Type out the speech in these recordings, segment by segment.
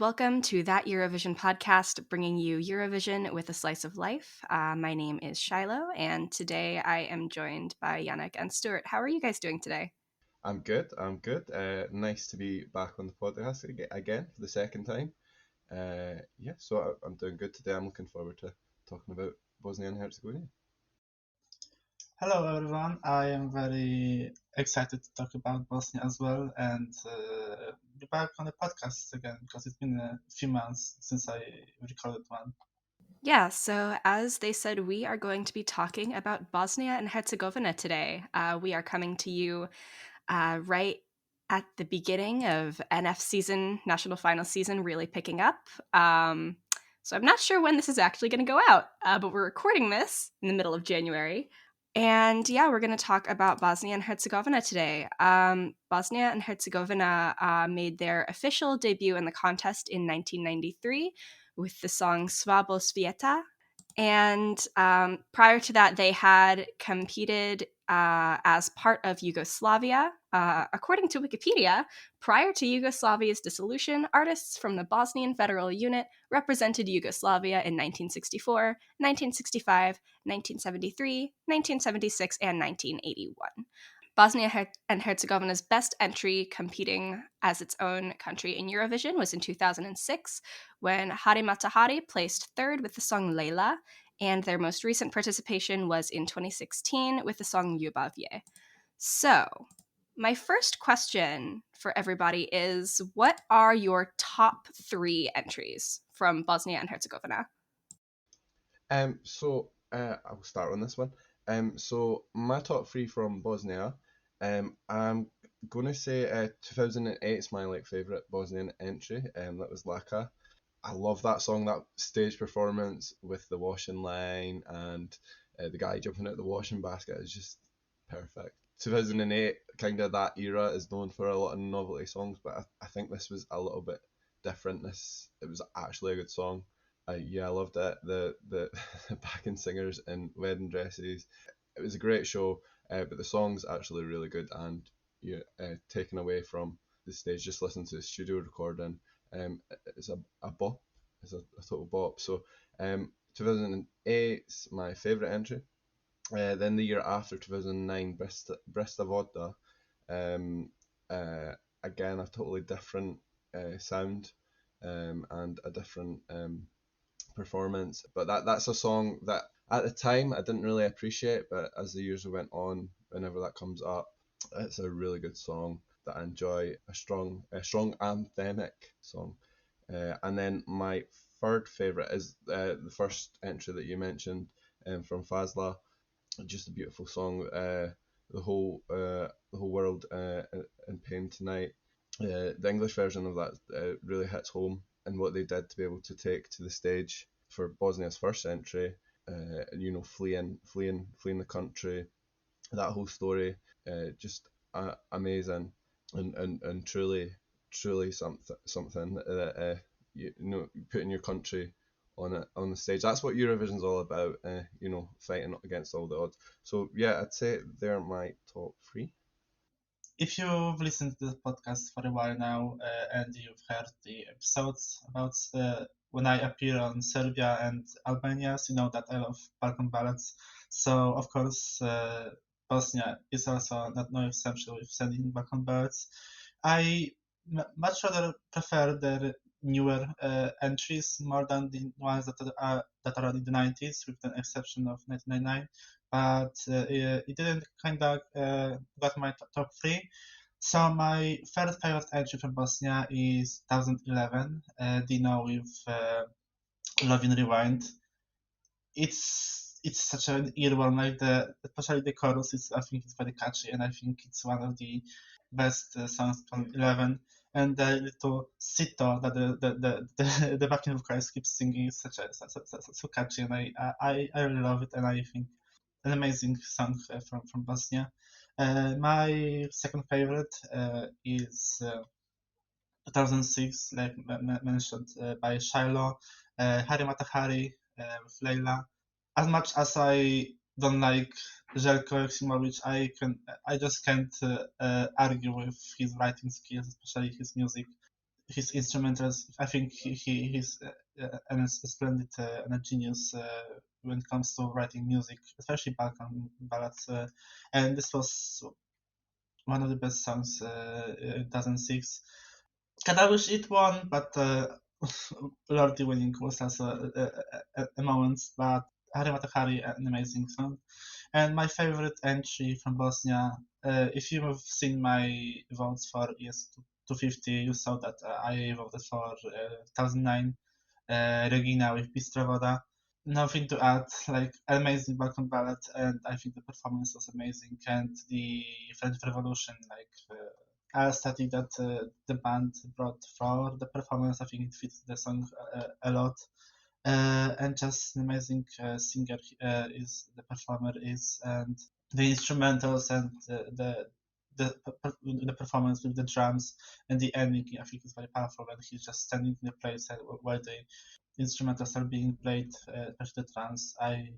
welcome to That Eurovision podcast, bringing you Eurovision with a slice of life. My name is Shiloh, and today I am joined by Janek and Stuart. How are you guys doing today? I'm good. I'm good. Nice to be back on the podcast again for the second time. I'm doing good today. I'm looking forward to talking about Bosnia and Herzegovina. Hello everyone, I am very excited to talk about Bosnia as well and be back on the podcast again because it's been a few months since I recorded one. Yeah, so as they said, we are going to be talking about Bosnia and Herzegovina today. We are coming to you right at the beginning of NF season, national final season, really picking up. So I'm not sure when this is actually going to go out, but we're recording this in the middle of January. And yeah, we're going to talk about Bosnia and Herzegovina today. Bosnia and Herzegovina made their official debut in the contest in 1993 with the song Svabo Svijeta. And prior to that, they had competed as part of Yugoslavia. According to Wikipedia, prior to Yugoslavia's dissolution, artists from the Bosnian Federal Unit represented Yugoslavia in 1964, 1965, 1973, 1976, and 1981. Bosnia and Herzegovina's best entry competing as its own country in Eurovision was in 2006, when Hari Matahari placed third with the song Leila, and their most recent participation was in 2016 with the song Ljubavje. So, my first question for everybody is, what are your top 3 entries from Bosnia and Herzegovina? I'll start on this one. So my top three from Bosnia. I'm gonna say 2008 is my favorite Bosnian entry. That was Laka. I love that song, that stage performance with the washing line and the guy jumping out the washing basket is just perfect. 2008, kind of that era, is known for a lot of novelty songs, but I think this was a little bit different. It was actually a good song. I loved it. The backing singers in wedding dresses. It was a great show, but the song's actually really good. And taken away from the stage, just listen to the studio recording. It's a bop. It's a total bop. So 2008 is my favourite entry. Then the year after, 2009, Bresta Vodka. Again, a totally different sound and a different performance. But that's a song that at the time I didn't really appreciate, but as the years went on, whenever that comes up, it's a really good song that I enjoy. A strong anthemic song. And then my third favourite is the first entry that you mentioned from Fazla. Just a beautiful song. The whole world in pain tonight. The English version of that really hits home and what they did to be able to take to the stage for Bosnia's first entry. Fleeing the country. That whole story, just amazing and truly something that putting your country on the stage. That's what Eurovision's all about. Fighting against all the odds. So yeah, I'd say they're my top three. If you've listened to the podcast for a while now and you've heard the episodes about when I appear on Serbia and Albania, so you know that I love Balkan ballads. So of course, Bosnia is also not no exception with sending Balkan ballads. I much rather prefer their newer entries more than the ones that are in the 90s, with the exception of 1999. But it didn't kind of got my top three. So my third favorite entry from Bosnia is 2011, Dino with Love in Rewind. It's such an earworm, especially the chorus. I think it's very catchy, and I think it's one of the best songs from 11. And the little Sito that the backing vocalist keeps singing is so catchy, and I really love it, and I think an amazing song from Bosnia. My second favorite is 2006, like mentioned by Shiloh, Hari Matahari with Leila. As much as I don't like Željko Joksimovic, I just can't argue with his writing skills, especially his music. his instrumentals. I think he's a splendid and a genius when it comes to writing music, especially Balkan ballads. And this was one of the best songs in 2006. Kind of wish it won, but Lordi winning was also a moment. But Hari Matahari, an amazing song. And my favorite entry from Bosnia, if you have seen my votes for ES 250, you saw that I voted for 2009 Regina with Bistro Voda. Nothing to add, like amazing Balkan ballad, and I think the performance was amazing. And the French Revolution, like aesthetic that the band brought for the performance, I think it fits the song a lot. And just an amazing singer is the performer is, and the instrumentals and the performance with the drums and the ending, I think is very powerful when he's just standing in the place while the instrumentals are being played, especially the drums. I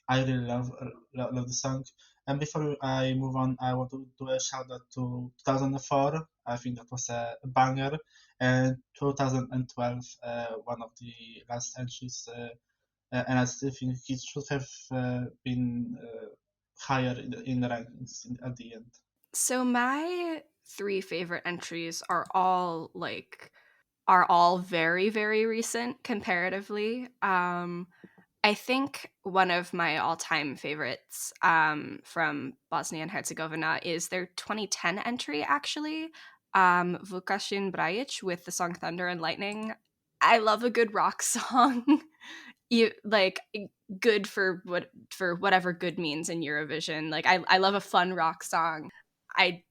really love the song. And before I move on, I want to do a shout out to 2004. I think that was a banger, and 2012, one of the last entries. And I still think he should have been higher in the rankings at the end. So my three favorite entries are all very, very recent comparatively. I think one of my all-time favorites from Bosnia and Herzegovina is their 2010 entry, actually, Vukašin Brajic with the song Thunder and Lightning. I love a good rock song. You like good for whatever good means in Eurovision. Like I love a fun rock song. I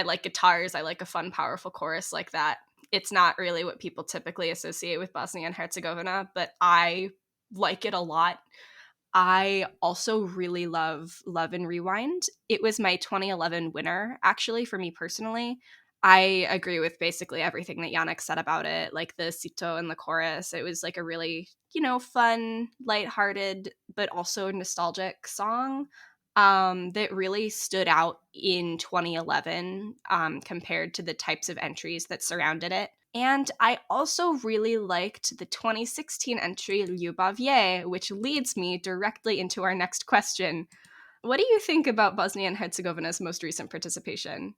like guitars. I like a fun, powerful chorus like that. It's not really what people typically associate with Bosnia and Herzegovina, but I like it a lot. I also really love Love and Rewind. It was my 2011 winner, actually, for me personally. I agree with basically everything that Janek said about it, like the cito and the chorus. It was like a really, fun, lighthearted, but also nostalgic song that really stood out in 2011 compared to the types of entries that surrounded it. And I also really liked the 2016 entry Ljubavje, which leads me directly into our next question. What do you think about Bosnia and Herzegovina's most recent participation?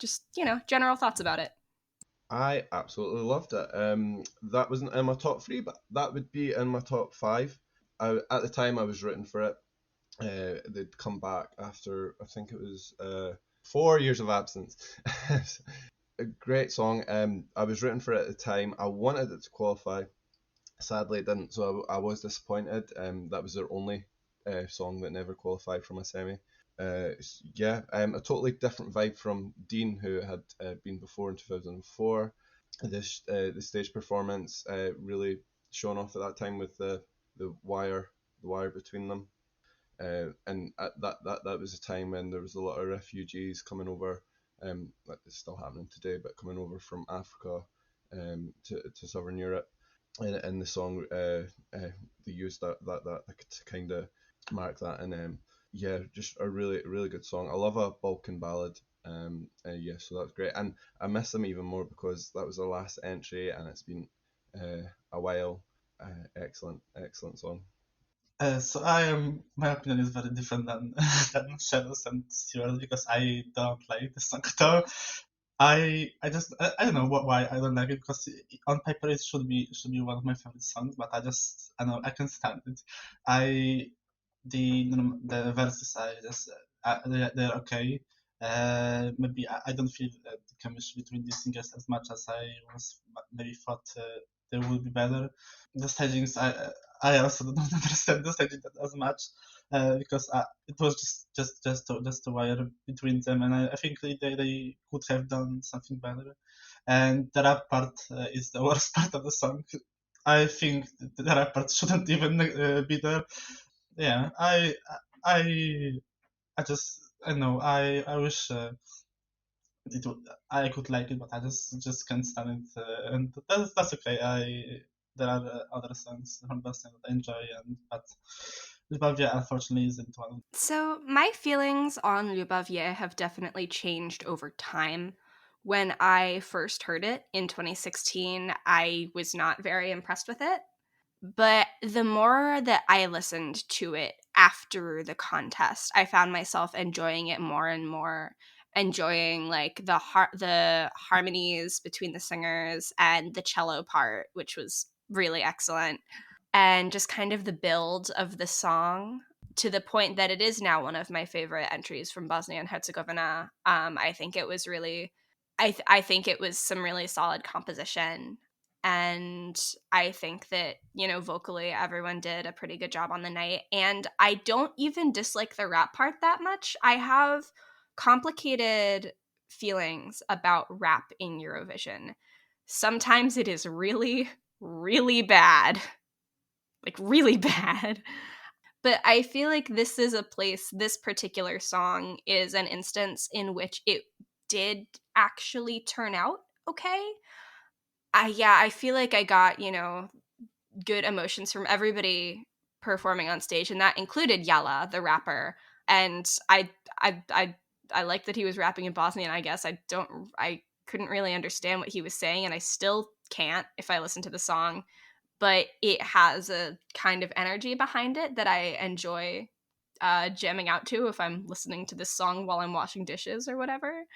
Just, general thoughts about it. I absolutely loved it. That wasn't in my top three, but that would be in my top five. At the time, I was rooting for it. They'd come back after, I think it was 4 years of absence. A great song. I was rooting for it at the time. I wanted it to qualify. Sadly, it didn't, so I was disappointed. That was their only song that never qualified from a semi. Yeah, a totally different vibe from Dean, who had been before in 2004. The stage performance really shone off at that time with the wire between them. And at that was a time when there was a lot of refugees coming over, like it's still happening today, but coming over from Africa to Southern Europe. And the song they used that to kind of mark that, and yeah, just a really good song. I love a Balkan ballad. Yeah, so that's great, and I miss them even more because that was the last entry, and it's been a while. Excellent song. So my opinion is very different than than Shadow's and Stuart because I don't like the song at all. I don't know why I don't like it because on paper it should be one of my favorite songs, but I know I can stand it. I the verses I just they're okay. Maybe I don't feel the chemistry between these singers as much as I was maybe thought they would be better. The stagings I also don't understand the staging as much because it was just a wire between them, and I think they could have done something better. And the rap part is the worst part of the song. I think the rap part shouldn't even be there. Yeah, I I just I know I wish I could like it, but I just can't stand it, and that's okay. There are other songs from Boston that I enjoy, and but Lubavia unfortunately isn't one. So, my feelings on Ljubavje have definitely changed over time. When I first heard it in 2016, I was not very impressed with it. But the more that I listened to it after the contest, I found myself enjoying it more and more, enjoying like the harmonies between the singers and the cello part, which was really excellent, and just kind of the build of the song to the point that it is now one of my favorite entries from Bosnia and Herzegovina. I think it was really, I think it was some really solid composition, and I think that, you know, vocally everyone did a pretty good job on the night. And I don't even dislike the rap part that much. I have complicated feelings about rap in Eurovision. Sometimes it is really, really bad, like really bad. But I feel like this is a place, this particular song is an instance in which it did actually turn out okay. I feel like I got, you know, good emotions from everybody performing on stage, and that included Yala, the rapper. And I like that he was rapping in Bosnian. I guess I couldn't really understand what he was saying, and I still can't if I listen to the song. But it has a kind of energy behind it that I enjoy jamming out to if I'm listening to this song while I'm washing dishes or whatever.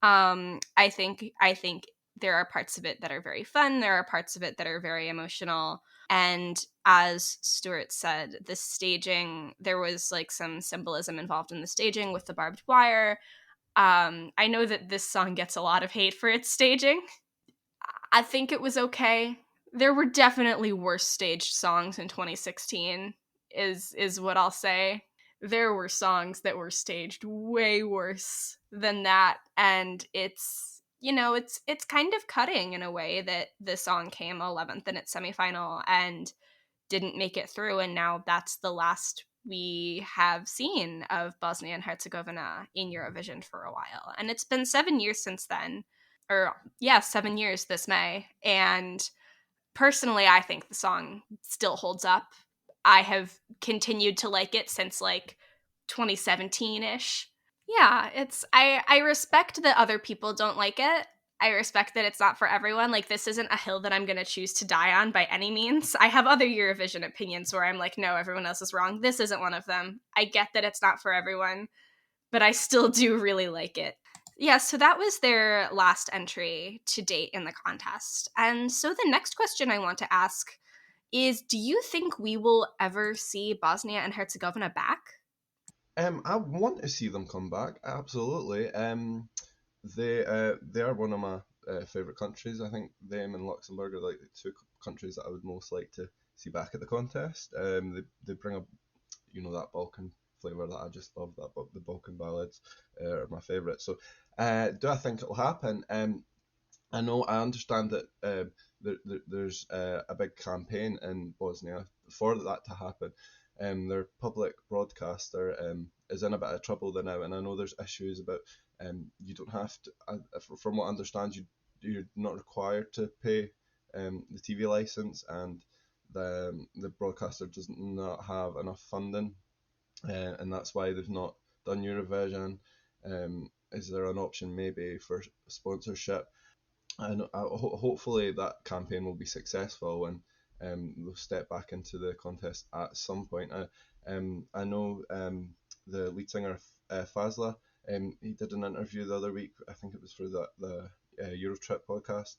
I think there are parts of it that are very fun. There are parts of it that are very emotional. And as Stuart said, the staging, there was like some symbolism involved in the staging with the barbed wire. I know that this song gets a lot of hate for its staging. I think it was okay. There were definitely worse staged songs in 2016, is what I'll say. There were songs that were staged way worse than that, and it's, you know, it's kind of cutting in a way that the song came 11th in its semifinal and didn't make it through, and now that's the last we have seen of Bosnia and Herzegovina in Eurovision for a while. And it's been 7 years since then, or yeah, 7 years this May. And personally, I think the song still holds up. I have continued to like it since like 2017 ish. Yeah, I respect that other people don't like it. I respect that it's not for everyone. Like, this isn't a hill that I'm going to choose to die on by any means. I have other Eurovision opinions where I'm like, no, everyone else is wrong. This isn't one of them. I get that it's not for everyone, but I still do really like it. Yeah, so that was their last entry to date in the contest. And so the next question I want to ask is, do you think we will ever see Bosnia and Herzegovina back? I want to see them come back. Absolutely. They are one of my favourite countries. I think them and Luxembourg are like the two countries that I would most like to see back at the contest. They bring up, you know, that Balkan flavour that I just love. The Balkan ballads are my favourite. So, do I think it'll happen? I understand that there's a big campaign in Bosnia for that to happen. Their public broadcaster is in a bit of trouble there now, and I know there's issues about you don't have to. From what I understand, you're not required to pay the TV license, and the broadcaster does not have enough funding, and that's why they've not done Eurovision. Is there an option maybe for sponsorship? And hopefully that campaign will be successful, and they'll step back into the contest at some point. I know the lead singer Fazla. He did an interview the other week. I think it was for the Eurotrip podcast,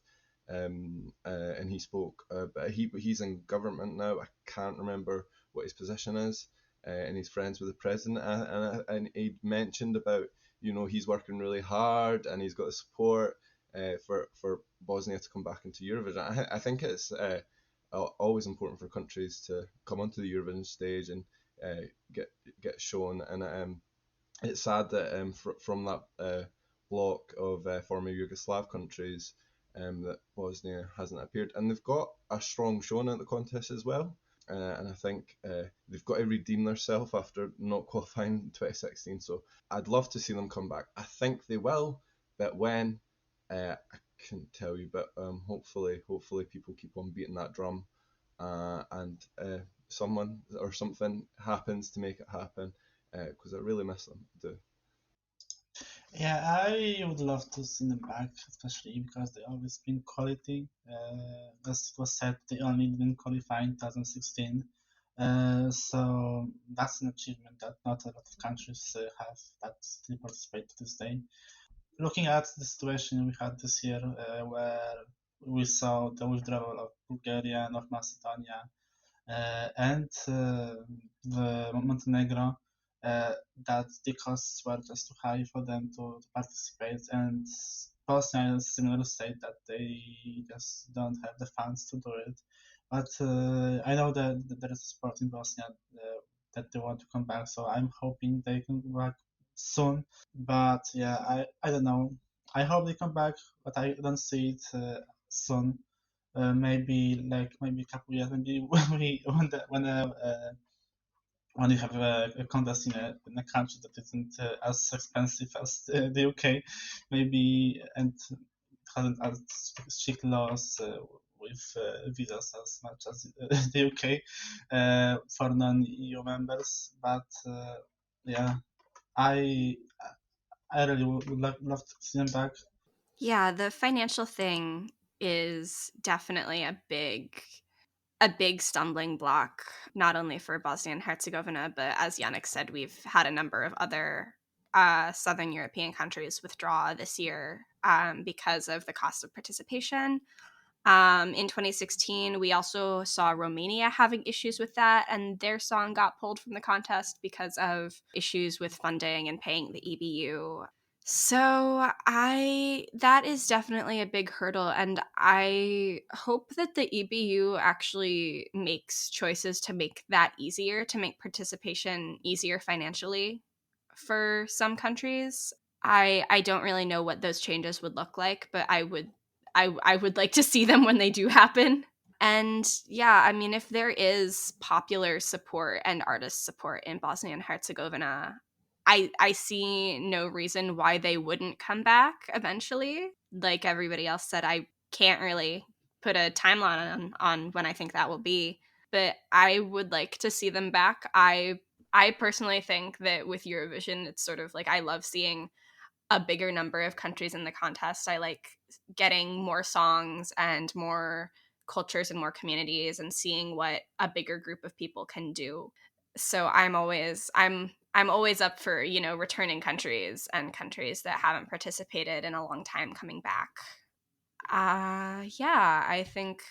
and he spoke. But he's in government now. I can't remember what his position is, and he's friends with the president. And he mentioned about, you know, he's working really hard and he's got the support for Bosnia to come back into Eurovision. I think it's always important for countries to come onto the Eurovision stage and get shown. And it's sad that from that block of former Yugoslav countries, that Bosnia hasn't appeared, and they've got a strong showing at the contest as well. And I think they've got to redeem themselves after not qualifying in 2016. So I'd love to see them come back. I think they will, but when, I couldn't tell you. But hopefully people keep on beating that drum, and someone or something happens to make it happen, because I really miss them. I do. Yeah, I would love to see them back, especially because they always been quality. As was said, they only didn't qualify in 2016. So that's an achievement that not a lot of countries have that still participate to this day. Looking at the situation we had this year, where we saw the withdrawal of Bulgaria, North Macedonia, and the Montenegro, that the costs were just too high for them to participate, and Bosnia is similar state that they just don't have the funds to do it. But I know that there is support in Bosnia that they want to come back, so I'm hoping they can come back soon. But yeah, I don't know. I hope they come back, but I don't see it soon. Maybe a couple years, maybe when you have a contest in a country that isn't as expensive as the UK, maybe, and hasn't as strict laws with visas as much as the UK for non-EU members. But yeah, I I really would love to see them back. Yeah, the financial thing is definitely a big stumbling block, not only for Bosnia and Herzegovina, but as Janek said, we've had a number of other Southern European countries withdraw this year because of the cost of participation. In 2016, we also saw Romania having issues with that, and their song got pulled from the contest because of issues with funding and paying the EBU. So that is definitely a big hurdle, and I hope that the EBU actually makes choices to make that easier, to make participation easier financially for some countries. I don't really know what those changes would look like, but I would like to see them when they do happen. And yeah, I mean, if there is popular support and artist support in Bosnia and Herzegovina, I see no reason why they wouldn't come back eventually. Like everybody else said, I can't really put a timeline on when I think that will be, but I would like to see them back. I personally think that with Eurovision, it's sort of like I love seeing a bigger number of countries in the contest. I like getting more songs and more cultures and more communities and seeing what a bigger group of people can do. So I'm always up for, returning countries and countries that haven't participated in a long time coming back. Yeah, I think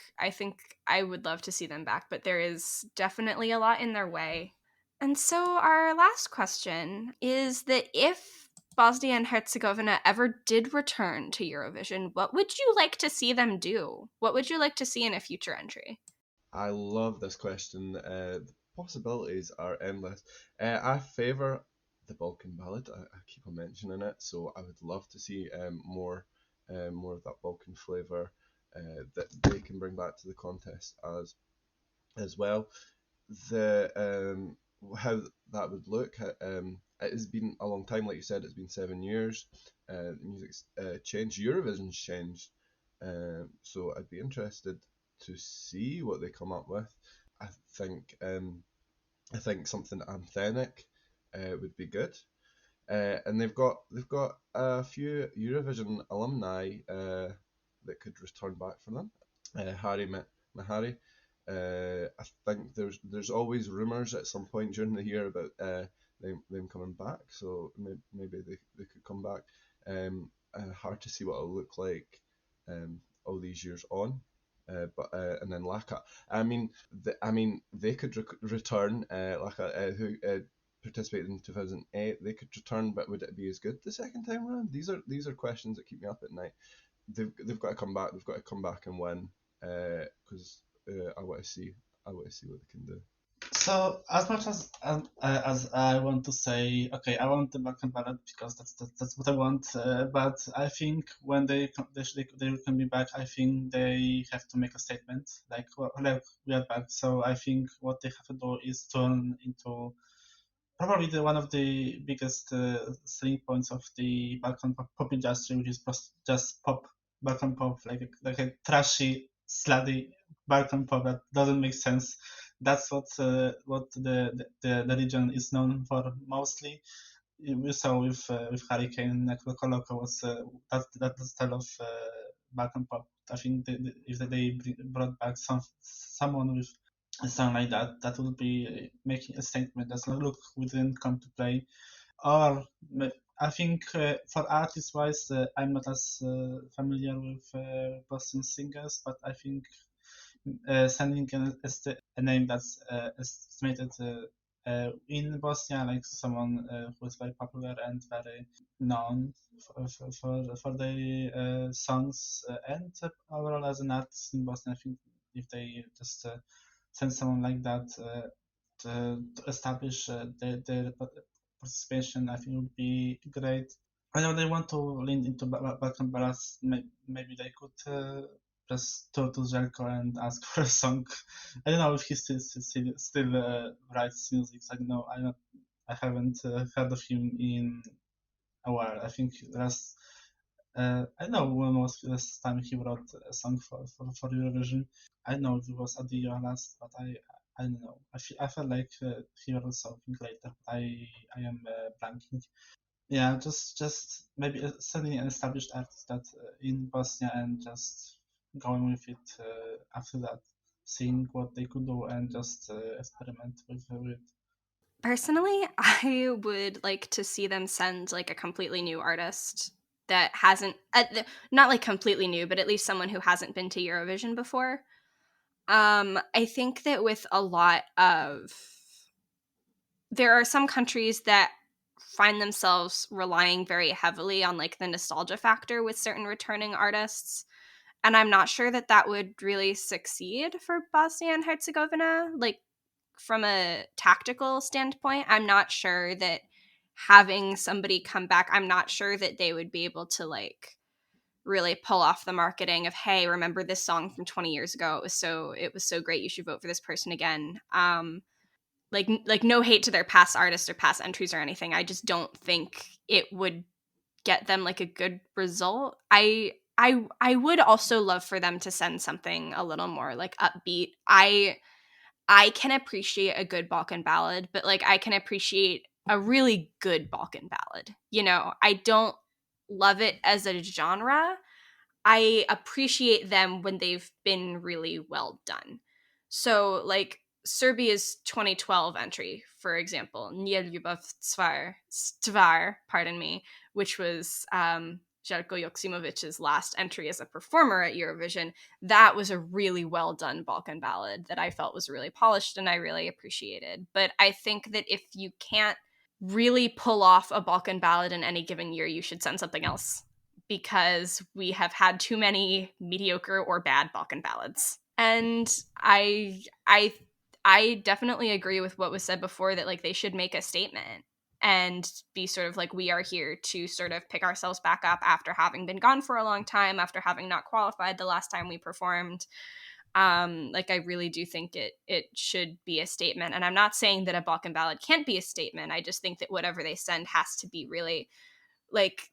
I would love to see them back, but there is definitely a lot in their way. And so our last question is that if Bosnia and Herzegovina ever did return to Eurovision, what would you like to see them do? What would you like to see in a future entry? I love this question. The possibilities are endless. I favour the Balkan ballad. I keep on mentioning it, so I would love to see more of that Balkan flavour that they can bring back to the contest as well. The how that would look. It has been a long time, like you said. It's been 7 years. The music's changed. Eurovision's changed. So I'd be interested to see what they come up with. I think um, I think something anthemic would be good. And they've got a few Eurovision alumni that could return back for them. Harry Mahari. I think there's always rumours at some point during the year about them coming back, so maybe they could come back. Hard to see what it'll look like all these years on. But and then Laka. I mean, they could return. Laka, who participated in 2008, they could return, but would it be as good the second time around? These are questions that keep me up at night. They've got to come back. They've got to come back and win because I want to see what they can do. So as much as I want to say, okay, I want the Balkan ballad because that's what I want. But I think when they can be back, I think they have to make a statement like, well, like we are back. So I think what they have to do is turn into probably one of the biggest selling points of the Balkan pop industry, which is just pop, Balkan pop, like a trashy, slutty Balkan pop that doesn't make sense. That's what the region is known for mostly. we saw with Hurricane Coloco was that style of Balkan pop. I think if they brought back someone with a song like that, that would be making a statement. That's like, look, we didn't come to play. Or I think for artist wise, I'm not as familiar with Boston singers, but I think sending a name that's estimated in Bosnia, like someone who is very popular and very known for their songs, and overall as an artist in Bosnia, I think if they just send someone like that to establish their participation, I think would be great. I know they want to lean into Balkan ballads. Maybe they could just talk to Zelko and ask for a song. I don't know if he still writes music. I don't know. I haven't heard of him in a while. I think last. I don't know when was the last time he wrote a song for Eurovision. I don't know if it was Adio last, but I don't know. I felt like he wrote something later. I am blanking. Yeah, just maybe suddenly an established artist that in Bosnia and just going with it after that, seeing what they could do and just experiment with it. Personally, I would like to see them send like a completely new artist that hasn't not like completely new, but at least someone who hasn't been to Eurovision before. I think that with a lot of there are some countries that find themselves relying very heavily on like the nostalgia factor with certain returning artists, and I'm not sure that that would really succeed for Bosnia and Herzegovina. Like from a tactical standpoint, I'm not sure that having somebody come back, I'm not sure that they would be able to like really pull off the marketing of, hey, remember this song from 20 years ago, it was so great, you should vote for this person again. Like no hate to their past artists or past entries or anything, I just don't think it would get them like a good result. I would also love for them to send something a little more like upbeat. I can appreciate a good Balkan ballad, but like I can appreciate a really good Balkan ballad. You know, I don't love it as a genre. I appreciate them when they've been really well done. So, like Serbia's 2012 entry, for example, Nie Ljubav Stvar, pardon me, which was Željko Joksimovic's last entry as a performer at Eurovision, that was a really well done Balkan ballad that I felt was really polished and I really appreciated. But I think that if you can't really pull off a Balkan ballad in any given year, you should send something else because we have had too many mediocre or bad Balkan ballads. And I definitely agree with what was said before that like they should make a statement and be sort of like, we are here to sort of pick ourselves back up after having been gone for a long time, after having not qualified the last time we performed. Like I really do think it should be a statement. And I'm not saying that a Balkan ballad can't be a statement. I just think that whatever they send has to be really like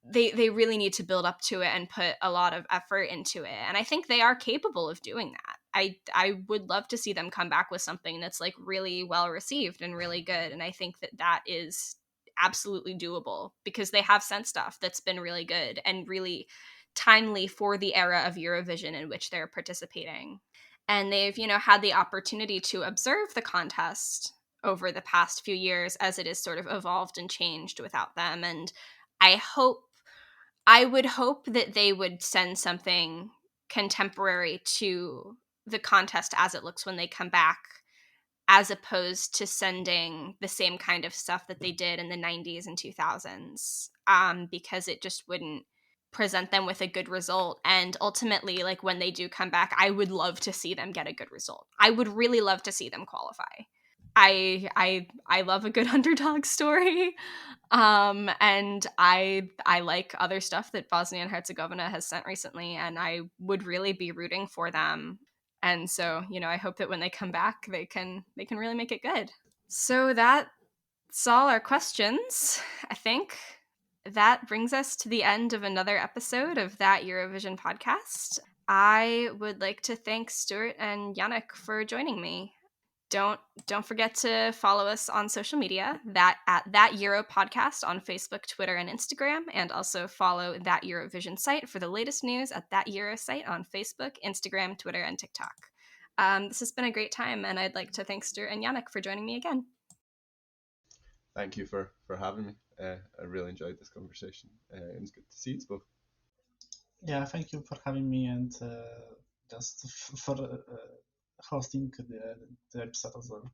they really need to build up to it and put a lot of effort into it, and I think they are capable of doing that. I would love to see them come back with something that's like really well received and really good, and I think that that is absolutely doable because they have sent stuff that's been really good and really timely for the era of Eurovision in which they're participating, and they've had the opportunity to observe the contest over the past few years as it has sort of evolved and changed without them. And I hope I would hope that they would send something contemporary to the contest as it looks when they come back, as opposed to sending the same kind of stuff that they did in the 90s and 2000s, because it just wouldn't present them with a good result. And ultimately, like when they do come back, I would love to see them get a good result. I would really love to see them qualify. I love a good underdog story. And I like other stuff that Bosnia and Herzegovina has sent recently, and I would really be rooting for them. And so, I hope that when they come back, they can really make it good. So that's all our questions, I think. That brings us to the end of another episode of That Eurovision podcast. I would like to thank Stuart and Janek for joining me. don't forget to follow us on social media, that Euro podcast on Facebook, Twitter, and Instagram, and also follow That Eurovision site for the latest news at That Euro site on Facebook, Instagram, Twitter, and TikTok. This has been a great time, and I'd like to thank Stuart and Janek for joining me again. Thank you for having me. I really enjoyed this conversation. It was good to see you both. Yeah, thank you for having me and just for hosting the episode as well.